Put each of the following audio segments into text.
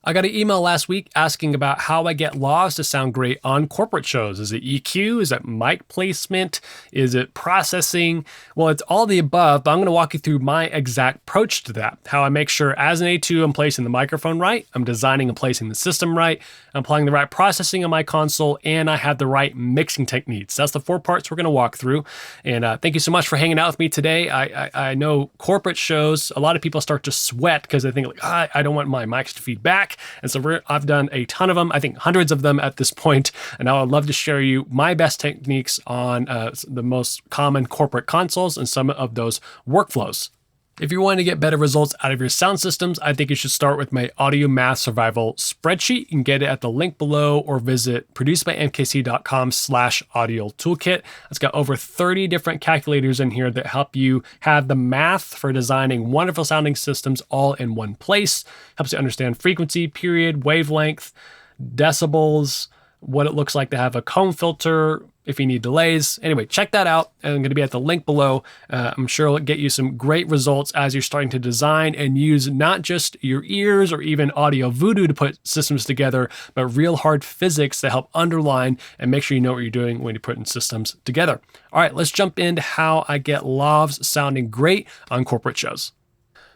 I got an email last week asking about how I get laws to sound great on corporate shows. Is it EQ? Is it mic placement? Is it processing? Well, it's all the above, but I'm going to walk you through my exact approach to that. How I make sure as an A2, I'm placing the microphone right, I'm designing and placing the system right, I'm applying the right processing on my console, and I have the right mixing techniques. That's the 4 parts we're going to walk through. And thank you so much for hanging out with me today. I know corporate shows, a lot of people start to sweat because they think like, I don't want my mics to feed back. And so I've done a ton of them, I think hundreds of them at this point. And now I'd love to share you my best techniques on the most common corporate consoles and some of those workflows. If you're wanting to get better results out of your sound systems, I think you should start with my Audio Math Survival spreadsheet. You can get it at the link below or visit producedbymkc.com/audio toolkit. It's got over 30 different calculators in here that help you have the math for designing wonderful sounding systems all in one place. Helps you understand frequency, period, wavelength, decibels, what it looks like to have a comb filter, if you need delays. Anyway, check that out. I'm going to be at the link below. I'm sure it'll get you some great results as you're starting to design and use not just your ears or even audio voodoo to put systems together, but real hard physics to help underline and make sure you know what you're doing when you're putting systems together. All right, let's jump into how I get lavs sounding great on corporate shows.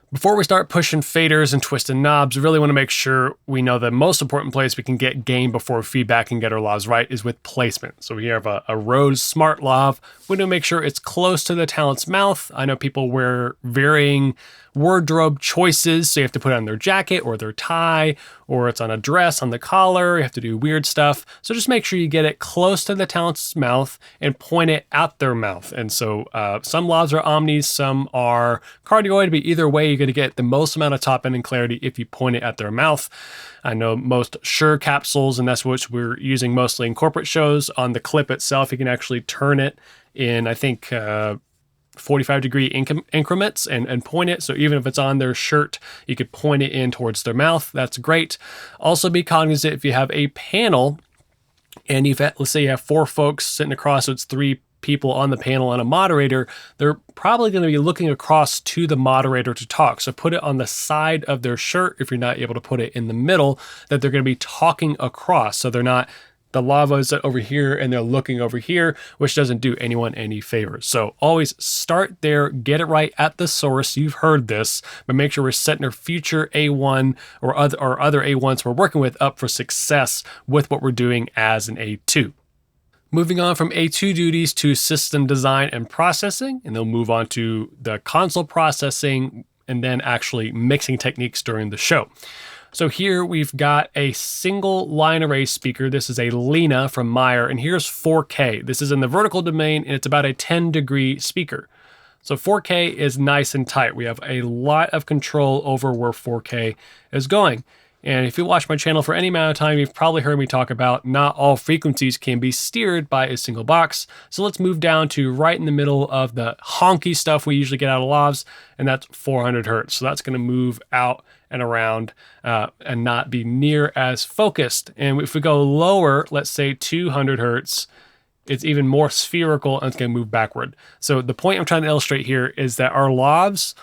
Before we start pushing faders and twisting knobs, we really want to make sure we know the most important place we can get gain before feedback and get our lavs right is with placement. So we have a Rode Smart Lav. We want to make sure it's close to the talent's mouth. I know people wear varying wardrobe choices, so you have to put it on their jacket or their tie, or it's on a dress on the collar. You have to do weird stuff. So just make sure you get it close to the talent's mouth and point it at their mouth. And so some lavs are omnis, some are cardioid, but either way, you're going to get the most amount of top end and clarity if you point it at their mouth. I know most Shure capsules, and that's what we're using mostly in corporate shows. On the clip itself, you can actually turn it in, I think, 45-degree increments and point it. So even if it's on their shirt, you could point it in towards their mouth. That's great. Also be cognizant if you have a panel and let's say you have 4 folks sitting across, so it's 3 people on the panel and a moderator, they're probably going to be looking across to the moderator to talk. So put it on the side of their shirt if you're not able to put it in the middle, that they're going to be talking across. So they're not, the lava is over here and they're looking over here, which doesn't do anyone any favors. So always start there, get it right at the source. You've heard this, but make sure we're setting our future A1 or other A1s we're working with up for success with what we're doing as an A2. Moving on from A2 duties to system design and processing, and they'll move on to the console processing and then actually mixing techniques during the show. So here we've got a single line array speaker. This is a Lena from Meyer, and here's 4K. This is in the vertical domain, and it's about a 10-degree speaker. So 4K is nice and tight. We have a lot of control over where 4K is going. And if you watch my channel for any amount of time, you've probably heard me talk about not all frequencies can be steered by a single box. So let's move down to right in the middle of the honky stuff we usually get out of lavs, and that's 400 hertz. So that's going to move out and around and not be near as focused. And if we go lower, let's say 200 hertz, it's even more spherical and it's going to move backward. So the point I'm trying to illustrate here is that our lavs,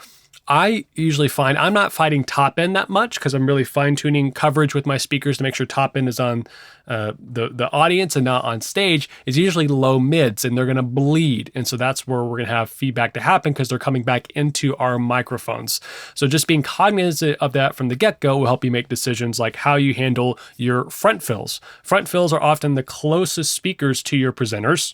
I usually find I'm not fighting top end that much because I'm really fine tuning coverage with my speakers to make sure top end is on the audience and not on stage. Is usually low mids and they're going to bleed. And so that's where we're going to have feedback to happen because they're coming back into our microphones. So just being cognizant of that from the get-go will help you make decisions like how you handle your front fills. Front fills are often the closest speakers to your presenters.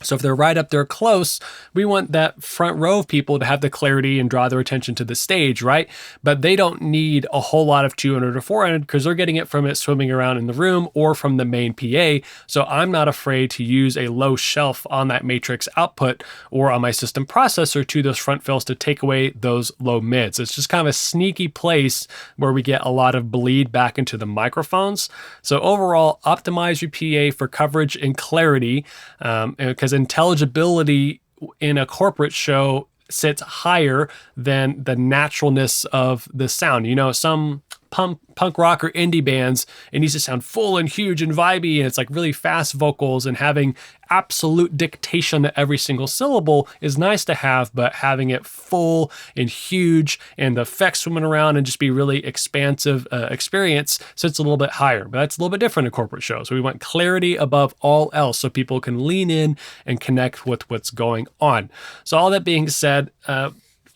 So if they're right up there close, we want that front row of people to have the clarity and draw their attention to the stage, right? But they don't need a whole lot of 200 or 400 because they're getting it from it swimming around in the room or from the main PA. So I'm not afraid to use a low shelf on that matrix output or on my system processor to those front fills to take away those low mids. It's just kind of a sneaky place where we get a lot of bleed back into the microphones. So overall, optimize your PA for coverage and clarity because intelligibility in a corporate show sits higher than the naturalness of the sound. You know, some punk rock or indie bands, it needs to sound full and huge and vibey, and it's like really fast vocals, and having absolute dictation to every single syllable is nice to have, but having it full and huge and the effects swimming around and just be really expansive experience sits a little bit higher. But that's a little bit different in corporate shows. So we want clarity above all else so people can lean in and connect with what's going on. So all that being said,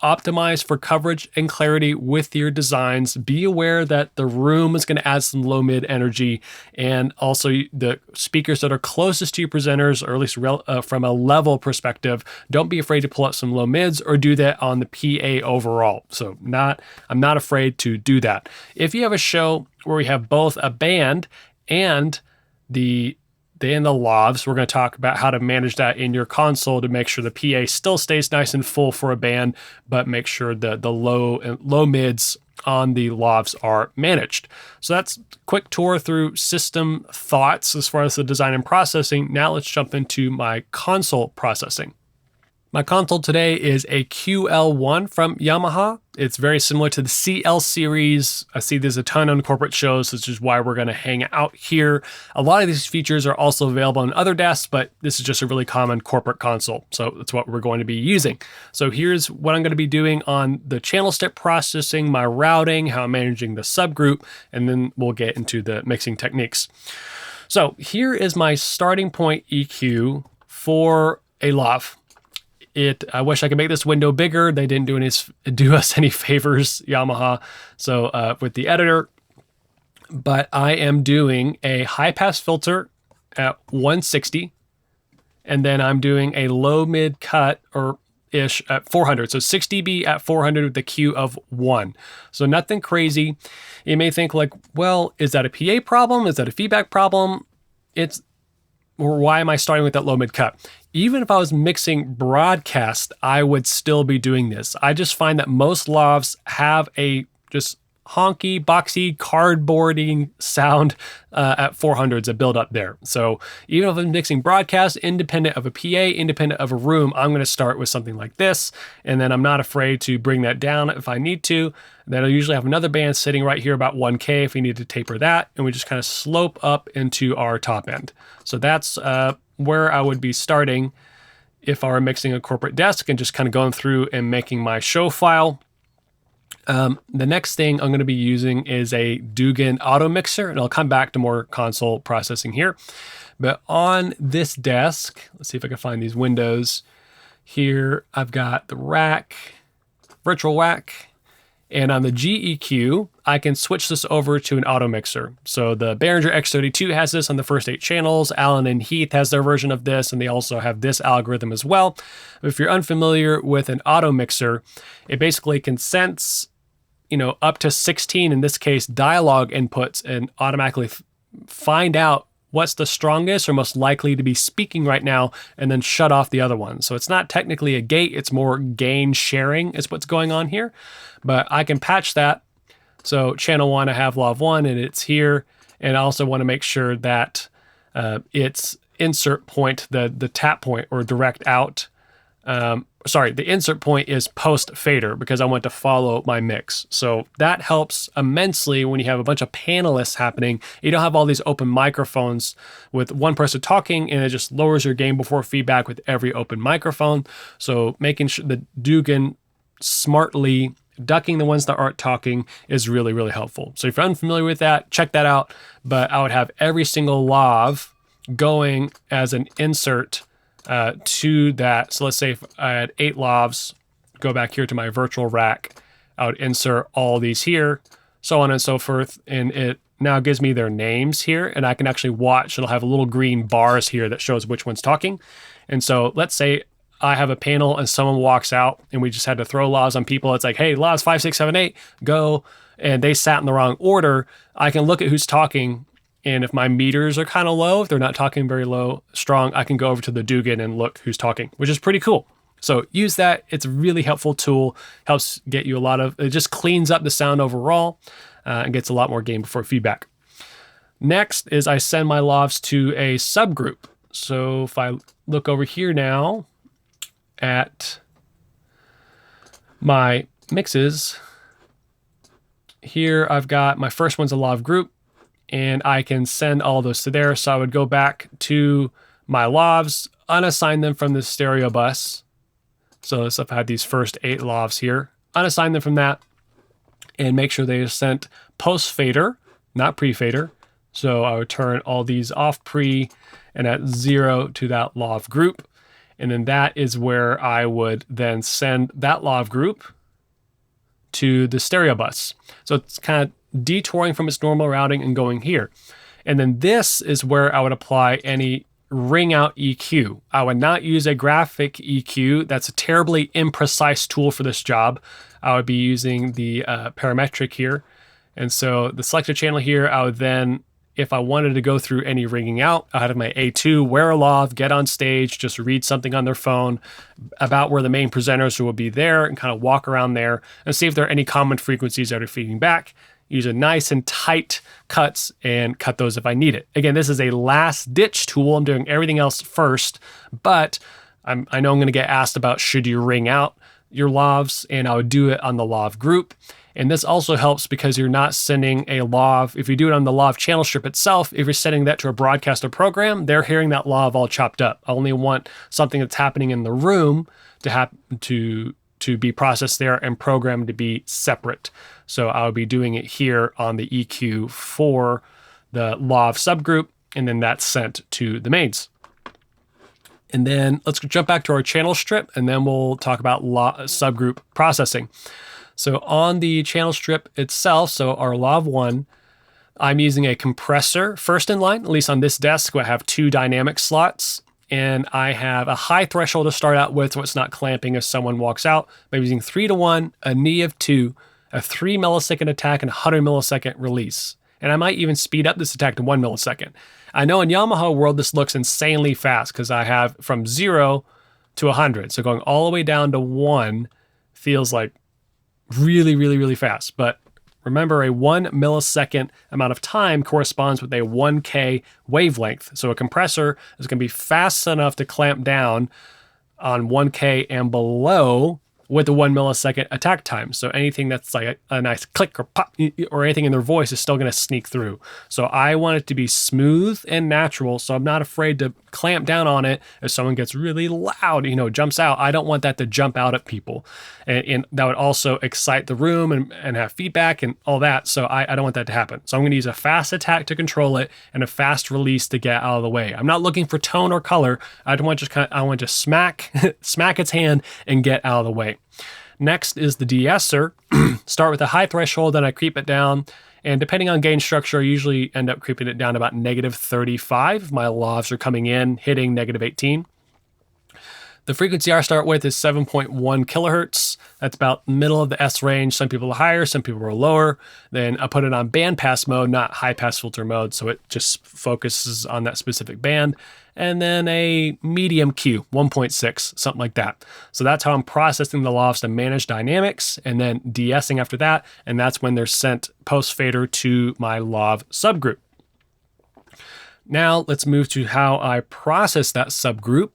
optimize for coverage and clarity with your designs. Be aware that the room is going to add some low mid energy, and also the speakers that are closest to your presenters, or at least from a level perspective, don't be afraid to pull up some low mids or do that on the PA overall. So I'm not afraid to do that. If you have a show where we have both a band and the lavs, we're going to talk about how to manage that in your console to make sure the PA still stays nice and full for a band, but make sure the low mids on the lavs are managed. So that's a quick tour through system thoughts as far as the design and processing. Now let's jump into my console processing. My console today is a QL1 from Yamaha. It's very similar to the CL series. I see there's a ton on corporate shows, which is why we're going to hang out here. A lot of these features are also available on other desks, but this is just a really common corporate console. So that's what we're going to be using. So here's what I'm going to be doing on the channel step processing, my routing, how I'm managing the subgroup, and then we'll get into the mixing techniques. So here is my starting point EQ for a lav. I wish I could make this window bigger. They didn't do us any favors, Yamaha. So with the editor, but I am doing a high pass filter at 160, and then I'm doing a low mid cut or ish at 400. So 6 dB at 400 with the Q of 1. So nothing crazy. You may think like, well, is that a PA problem? Is that a feedback problem? Or why am I starting with that low mid cut? Even if I was mixing broadcast, I would still be doing this. I just find that most lavs have a just honky, boxy, cardboarding sound at 400s, a build up there. So even if I'm mixing broadcast, independent of a PA, independent of a room, I'm going to start with something like this. And then I'm not afraid to bring that down if I need to. Then I'll usually have another band sitting right here about 1K if we need to taper that. And we just kind of slope up into our top end. So that's where I would be starting if I were mixing a corporate desk and just kind of going through and making my show file. The next thing I'm going to be using is a Dugan auto mixer, and I'll come back to more console processing here. But on this desk, let's see if I can find these windows. Here I've got the rack, virtual rack, and on the GEQ, I can switch this over to an auto mixer. So the Behringer X32 has this on the first 8 channels. Allen and Heath has their version of this, and they also have this algorithm as well. If you're unfamiliar with an auto mixer, it basically can sense, up to 16, in this case, dialogue inputs and automatically find out what's the strongest or most likely to be speaking right now, and then shut off the other ones. So it's not technically a gate, it's more gain sharing is what's going on here. But I can patch that. So channel 1, I have lav 1 and it's here. And I also want to make sure that its insert point, the tap point or direct out, the insert point is post fader because I want to follow my mix. So that helps immensely when you have a bunch of panelists happening. You don't have all these open microphones with one person talking, and it just lowers your gain before feedback with every open microphone. So making sure the Dugan smartly ducking the ones that aren't talking is really, really helpful. So if you're unfamiliar with that, check that out. But I would have every single lav going as an insert to that. So let's say if I had 8 lavs, go back here to my virtual rack, I would insert all these here, so on and so forth. And it now gives me their names here, and I can actually watch. It'll have little green bars here that shows which one's talking. And so let's say I have a panel and someone walks out and we just had to throw lavs on people. It's like, hey, lavs 5, 6, 7, 8, go. And they sat in the wrong order. I can look at who's talking. And if my meters are kind of low, if they're not talking very strong, I can go over to the Dugan and look who's talking, which is pretty cool. So use that. It's a really helpful tool. Helps get you it just cleans up the sound overall and gets a lot more gain before feedback. Next is I send my lavs to a subgroup. So if I look over here now at my mixes, here I've got my first one's a law of group, and I can send all those to there. So I would go back to my lavs, unassign them from the stereo bus. So if I had these first 8 lavs here, unassign them from that, and make sure they are sent post fader, not pre fader. So I would turn all these off pre and at 0 to that lav group. And then that is where I would then send that lav group to the stereo bus. So it's kind of detouring from its normal routing and going here. And then this is where I would apply any ring out EQ. I would not use a graphic EQ. That's a terribly imprecise tool for this job. I would be using the parametric here. And so the selected channel here, I would then, if I wanted to go through any ringing out, I had my A2, wear a lav, get on stage, just read something on their phone about where the main presenters will be there and kind of walk around there and see if there are any common frequencies that are feeding back. Use a nice and tight cuts and cut those if I need it. Again, this is a last ditch tool. I'm doing everything else first, but I know I'm going to get asked about should you ring out your lavs, and I would do it on the lav group. And this also helps because you're not sending a lav. If you do it on the lav channel strip itself, if you're sending that to a broadcaster program, they're hearing that lav all chopped up. I only want something that's happening in the room to be processed there and programmed to be separate. So I would be doing it here on the EQ for the lav subgroup, and then that's sent to the mains. And then let's jump back to our channel strip, and then we'll talk about subgroup processing. So on the channel strip itself, so our lav 1, I'm using a compressor first in line, at least on this desk, where I have 2 dynamic slots. And I have a high threshold to start out with so it's not clamping if someone walks out. I'm using 3-to-1, a knee of 2, a 3 millisecond attack, and a 100 millisecond release. And I might even speed up this attack to 1 millisecond. I know in Yamaha world, this looks insanely fast because I have from 0 to 100. So going all the way down to 1 feels like really, really, really fast. But remember, a 1 millisecond amount of time corresponds with a 1K wavelength. So a compressor is going to be fast enough to clamp down on 1K and below with the 1 millisecond attack time. So anything that's like a nice click or pop or anything in their voice is still going to sneak through. So I want it to be smooth and natural. So I'm not afraid to clamp down on it if someone gets really loud, jumps out. I don't want that to jump out at people. And that would also excite the room and have feedback and all that. So I don't want that to happen. So I'm going to use a fast attack to control it and a fast release to get out of the way. I'm not looking for tone or color. I want to smack its hand and get out of the way. Next is the de-esser. Start with a high threshold, then I creep it down. And depending on gain structure, I usually end up creeping it down to about -35. My lavs are coming in, hitting -18. The frequency I start with is 7.1 kilohertz. That's about middle of the S range. Some people are higher, some people are lower. Then I put it on band pass mode, not high pass filter mode. So it just focuses on that specific band. And then a medium Q, 1.6, something like that. So that's how I'm processing the lavs to manage dynamics and then de-essing after that. And that's when they're sent post fader to my lav subgroup. Now let's move to how I process that subgroup.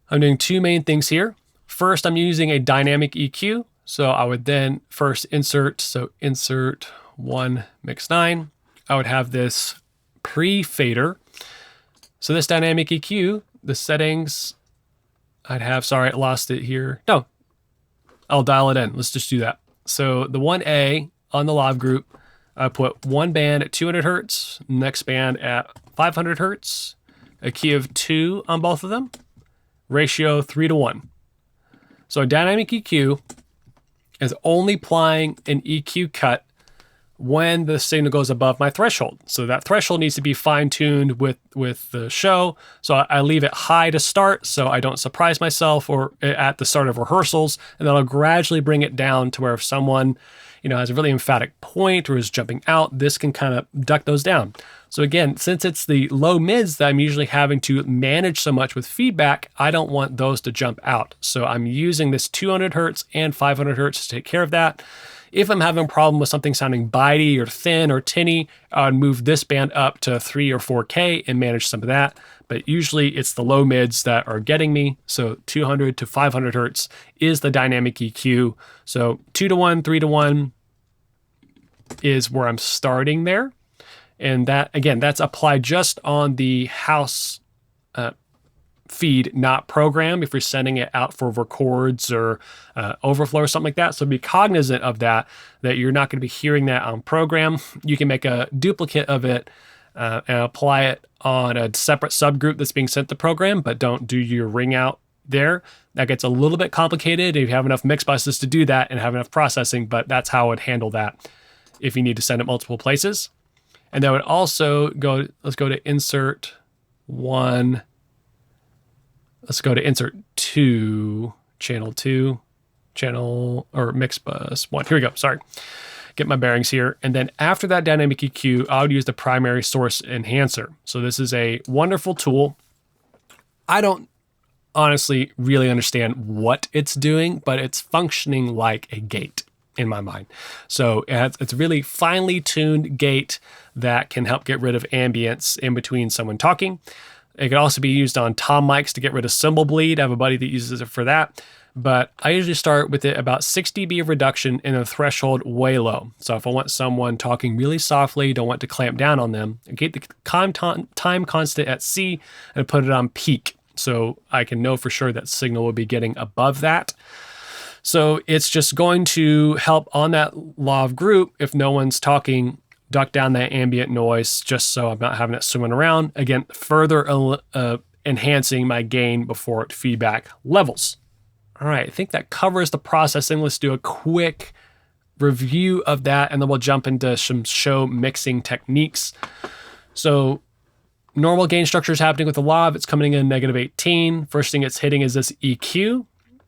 I'm doing 2 main things here. First, I'm using a dynamic EQ. So I would then first insert 1 mix 9. I would have this pre-fader. So this dynamic EQ, the settings I'd have, sorry, I lost it here. No, I'll dial it in. Let's just do that. So the 1A on the lav group, I put one band at 200 hertz, next band at 500 hertz, a key of 2 on both of them. Ratio 3-to-1. So a dynamic EQ is only applying an EQ cut when the signal goes above my threshold. So that threshold needs to be fine-tuned with the show. So I leave it high to start so I don't surprise myself or at the start of rehearsals, and then I'll gradually bring it down to where if someone has a really emphatic point or is jumping out, this can kind of duck those down. So again, since it's the low mids that I'm usually having to manage so much with feedback, I don't want those to jump out. So I'm using this 200 hertz and 500 hertz to take care of that. If I'm having a problem with something sounding bitey or thin or tinny, I would move this band up to 3 or 4K and manage some of that. But usually it's the low mids that are getting me. So 200 to 500 hertz is the dynamic EQ. So 2 to 1, 3 to 1 is where I'm starting there. And that, again, that's applied just on the house feed, not program, if you're sending it out for records or overflow or something like that. So be cognizant of that you're not going to be hearing that on program. You can make a duplicate of it and apply it on a separate subgroup that's being sent to program, but don't do your ring out there. That gets a little bit complicated if you have enough mix buses to do that and have enough processing, but that's how I would handle that if you need to send it multiple places. And that would also go, let's go to insert 1. Let's go to insert 2, channel 2, channel, or mix bus 1. Here we go, sorry. Get my bearings here. And then after that dynamic EQ, I would use the primary source enhancer. So this is a wonderful tool. I don't honestly really understand what it's doing, but it's functioning like a gate in my mind. So it's a really finely tuned gate that can help get rid of ambience in between someone talking. It could also be used on tom mics to get rid of cymbal bleed. I have a buddy that uses it for that. But I usually start with it about 6 dB of reduction and a threshold way low. So if I want someone talking really softly, don't want to clamp down on them, I keep the time constant at C and put it on peak. So I can know for sure that signal will be getting above that. So it's just going to help on that law of group if no one's talking, duck down that ambient noise just so I'm not having it swimming around. Again, further enhancing my gain before feedback levels. All right, I think that covers the processing. Let's do a quick review of that, and then we'll jump into some show mixing techniques. So normal gain structure is happening with the lav. It's coming in -18. First thing it's hitting is this EQ.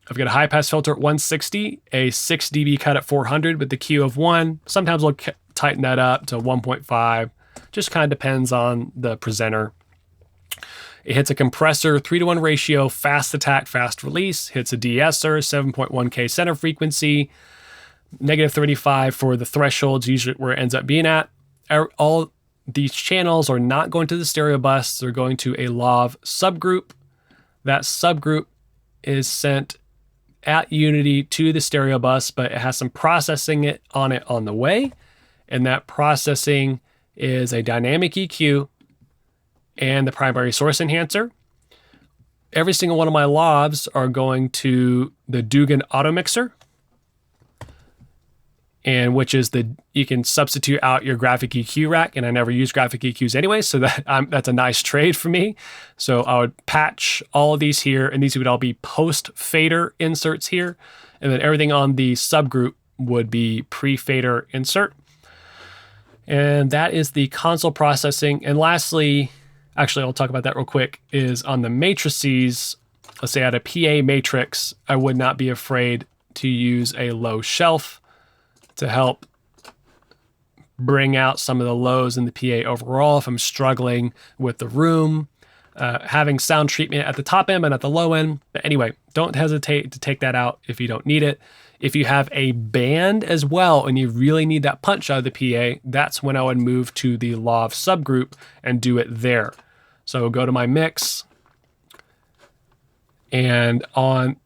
I've got a high pass filter at 160, a 6 dB cut at 400 with the Q of 1. Sometimes we'll tighten that up to 1.5. Just kind of depends on the presenter. It hits a compressor, 3-to-1 ratio, fast attack, fast release. Hits a de-esser, 7.1K center frequency, -35 for the thresholds, usually where it ends up being at. All these channels are not going to the stereo bus. They're going to a lav subgroup. That subgroup is sent at Unity to the stereo bus, but it has some processing on the way. And that processing is a dynamic EQ and the primary source enhancer. Every single one of my lavs are going to the Dugan auto mixer, and which is you can substitute out your graphic EQ rack, and I never use graphic EQs anyway, so that's a nice trade for me. So I would patch all of these here, and these would all be post fader inserts here, and then everything on the subgroup would be pre-fader insert. And that is the console processing. And lastly, actually, I'll talk about that real quick, is on the matrices. Let's say at a PA matrix, I would not be afraid to use a low shelf to help bring out some of the lows in the PA overall if I'm struggling with the room, having sound treatment at the top end and at the low end. But anyway, don't hesitate to take that out if you don't need it. If you have a band as well and you really need that punch out of the PA, that's when I would move to the lav subgroup and do it there. So go to my mix, and on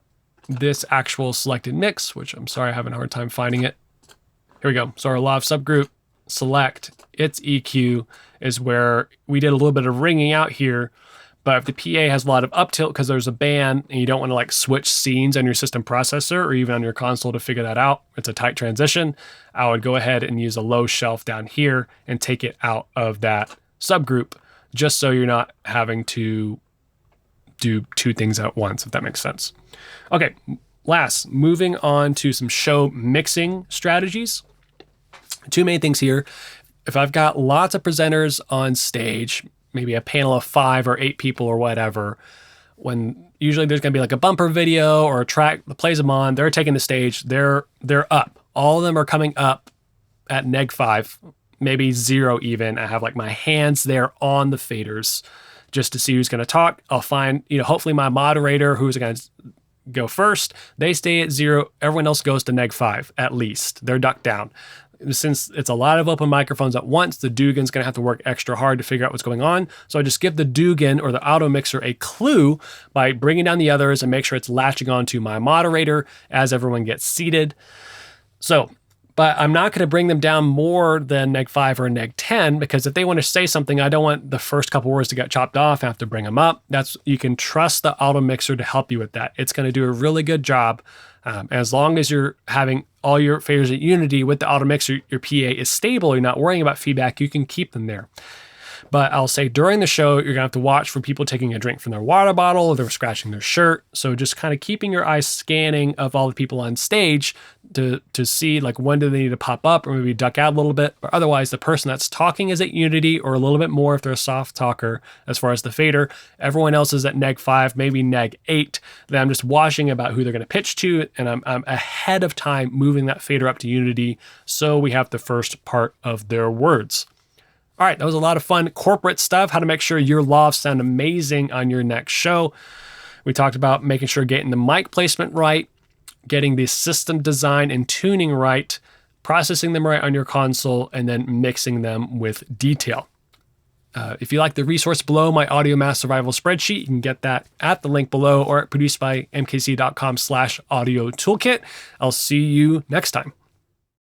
this actual selected mix, which I'm sorry, I'm having a hard time finding it. Here we go. So our lav subgroup, select its EQ is where we did a little bit of ringing out here. But if the PA has a lot of up tilt because there's a band and you don't want to like switch scenes on your system processor or even on your console to figure that out, it's a tight transition, I would go ahead and use a low shelf down here and take it out of that subgroup just so you're not having to do two things at once, if that makes sense. Okay, last, moving on to some show mixing strategies. Two main things here. If I've got lots of presenters on stage, maybe a panel of 5 or 8 people or whatever, when usually there's gonna be like a bumper video or a track that plays them on, they're taking the stage, they're up. All of them are coming up at -5, maybe 0 even. I have like my hands there on the faders just to see who's gonna talk. I'll find, hopefully my moderator who's gonna go first. They stay at 0. Everyone else goes to -5 at least. They're ducked down. Since it's a lot of open microphones at once, the Dugan's going to have to work extra hard to figure out what's going on. So I just give the Dugan or the auto mixer a clue by bringing down the others and make sure it's latching onto my moderator as everyone gets seated. So, but I'm not going to bring them down more than -5 or -10, because if they want to say something, I don't want the first couple words to get chopped off. I have to bring them up. You can trust the auto mixer to help you with that. It's going to do a really good job. As long as you're having all your faders at unity with the auto mixer, your PA is stable, you're not worrying about feedback, you can keep them there. But I'll say during the show, you're gonna have to watch for people taking a drink from their water bottle, or they're scratching their shirt. So just kind of keeping your eyes scanning of all the people on stage to see like when do they need to pop up or maybe duck out a little bit. Or otherwise, the person that's talking is at unity or a little bit more if they're a soft talker as far as the fader. Everyone else is at -5, maybe -8. Then I'm just watching about who they're gonna pitch to, and I'm ahead of time moving that fader up to unity so we have the first part of their words. All right, that was a lot of fun corporate stuff, how to make sure your lofts sound amazing on your next show. We talked about making sure getting the mic placement right, getting the system design and tuning right, processing them right on your console, and then mixing them with detail. If you like the resource below, my Audio Math Survival spreadsheet, you can get that at the link below or at producedbymkc.com/audio toolkit. I'll see you next time.